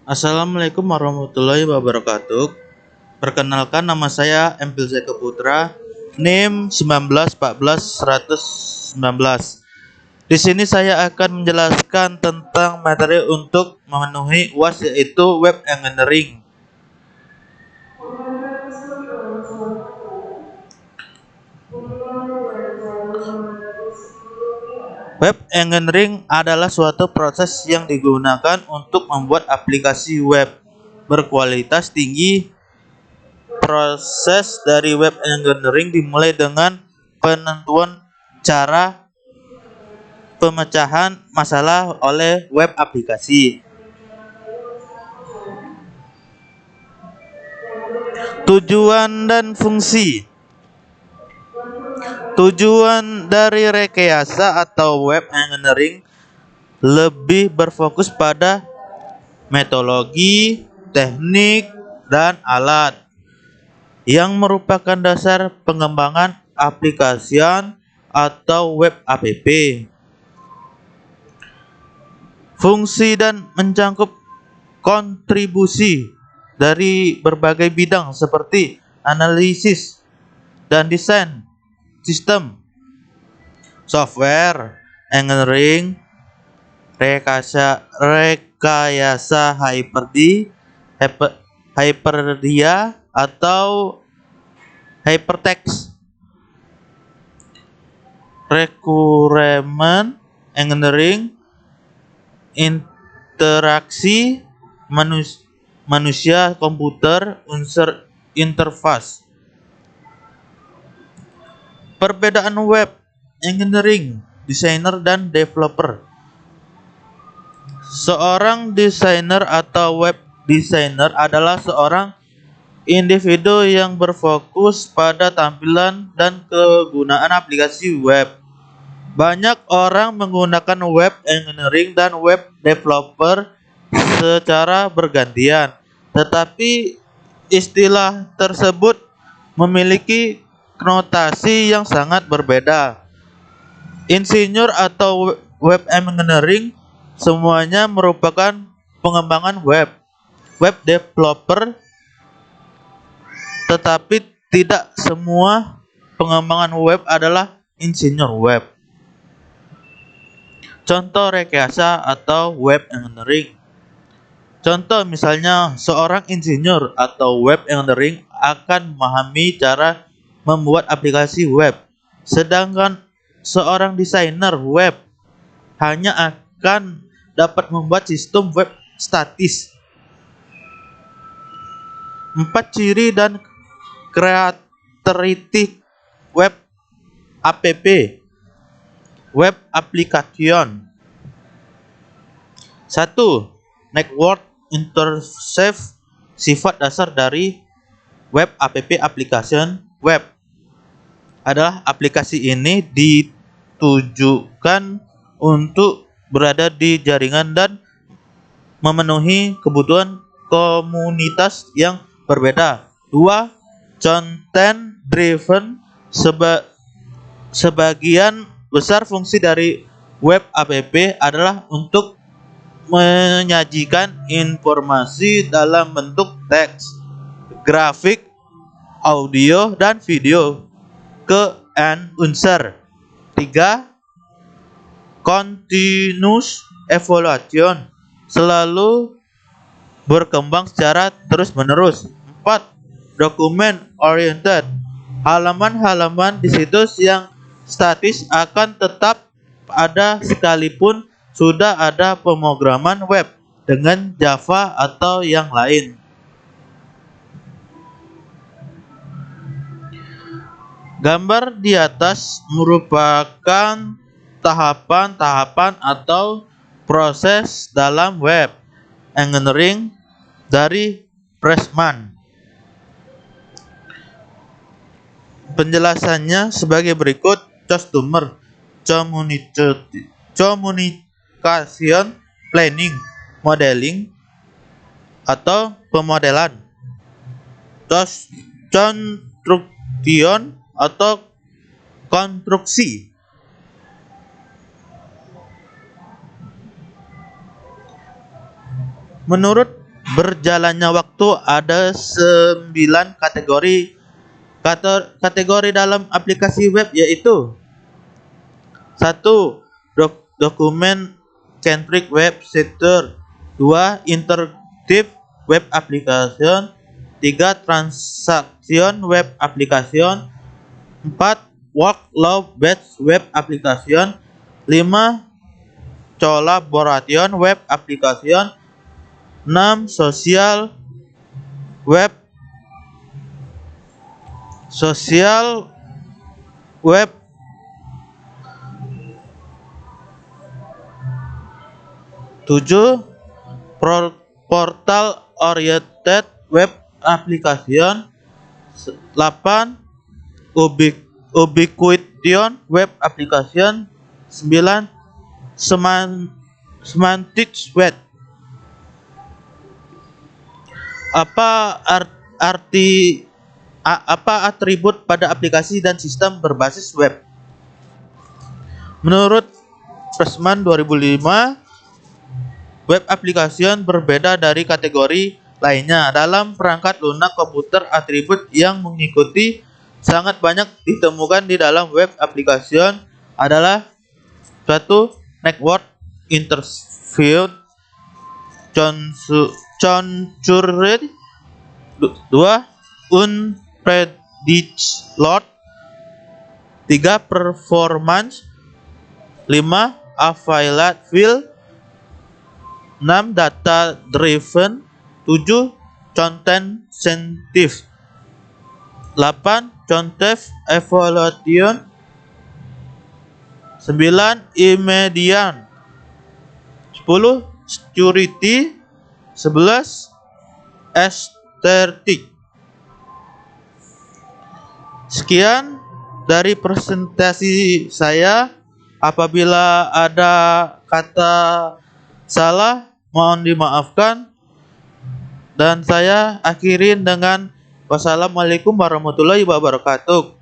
Assalamualaikum warahmatullahi wabarakatuh. Perkenalkan, nama saya Empil Zeko Putra, NIM 19141119. Di sini saya akan menjelaskan tentang materi untuk memenuhi UAS, yaitu Web Engineering. Web engineering adalah suatu proses yang digunakan untuk membuat aplikasi web berkualitas tinggi. Proses dari web engineering dimulai dengan penentuan cara pemecahan masalah oleh web aplikasi. Tujuan dan fungsi. Tujuan dari rekayasa atau web engineering lebih berfokus pada metodologi, teknik, dan alat yang merupakan dasar pengembangan aplikasi atau web app. Fungsi dan mencakup kontribusi dari berbagai bidang seperti analisis dan desain sistem, software engineering, rekayasa hyperdia atau hypertext, requirement engineering, interaksi manusia komputer, unsur interface. Perbedaan web engineering, desainer dan developer. Seorang desainer atau web designer adalah seorang individu yang berfokus pada tampilan dan kegunaan aplikasi web. Banyak orang menggunakan web engineering dan web developer secara bergantian, tetapi istilah tersebut memiliki konotasi yang sangat berbeda. Insinyur atau web engineering semuanya merupakan pengembangan web. Web developer, tetapi tidak semua pengembangan web adalah insinyur web. Contoh rekayasa atau web engineering. Contoh misalnya, seorang insinyur atau web engineering akan memahami cara membuat aplikasi web, sedangkan seorang desainer web hanya akan dapat membuat sistem web statis. 4 ciri dan karakteristik web app. Web application. 1. Network interface. Sifat dasar dari web app application web adalah aplikasi ini ditujukan untuk berada di jaringan dan memenuhi kebutuhan komunitas yang berbeda. 2. Content driven. Sebagian besar fungsi dari web app adalah untuk menyajikan informasi dalam bentuk teks, grafik, audio, dan video ke end user. 3. Continuous evaluation. Selalu berkembang secara terus-menerus. 4. Document oriented. Halaman-halaman di situs yang statis akan tetap ada sekalipun sudah ada pemrograman web dengan Java atau yang lain. Gambar di atas merupakan tahapan-tahapan atau proses dalam web engineering dari Pressman. Penjelasannya sebagai berikut. Customer communication planning, modeling atau pemodelan. Construction atau konstruksi. Menurut berjalannya waktu ada 9 kategori. Kategori dalam aplikasi web yaitu: 1. Dokumen centric web sector. 2. Interactive web application. 3. Transaction web application. 4. Workflow based web application. 5. Collaboration web application. 6. Social web. 7. Portal oriented web application. 8. Ubiquitous web application. 9. Semantic web. Apa atribut pada aplikasi dan sistem berbasis web? Menurut Pressman 2005, web application berbeda dari kategori lainnya. Dalam perangkat lunak komputer, atribut yang mengikuti sangat banyak ditemukan di dalam web application adalah: 1. Network interface controller. 2. Unpredicted load. 3. Performance. 5. Available. 6. Data driven. 7. Content sensitive. 8. Content evaluation. 9. Immediate. 10. Security. 11. Aesthetic. Sekian dari presentasi saya. Apabila ada kata salah, mohon dimaafkan. Dan saya akhirin dengan wassalamualaikum warahmatullahi wabarakatuh.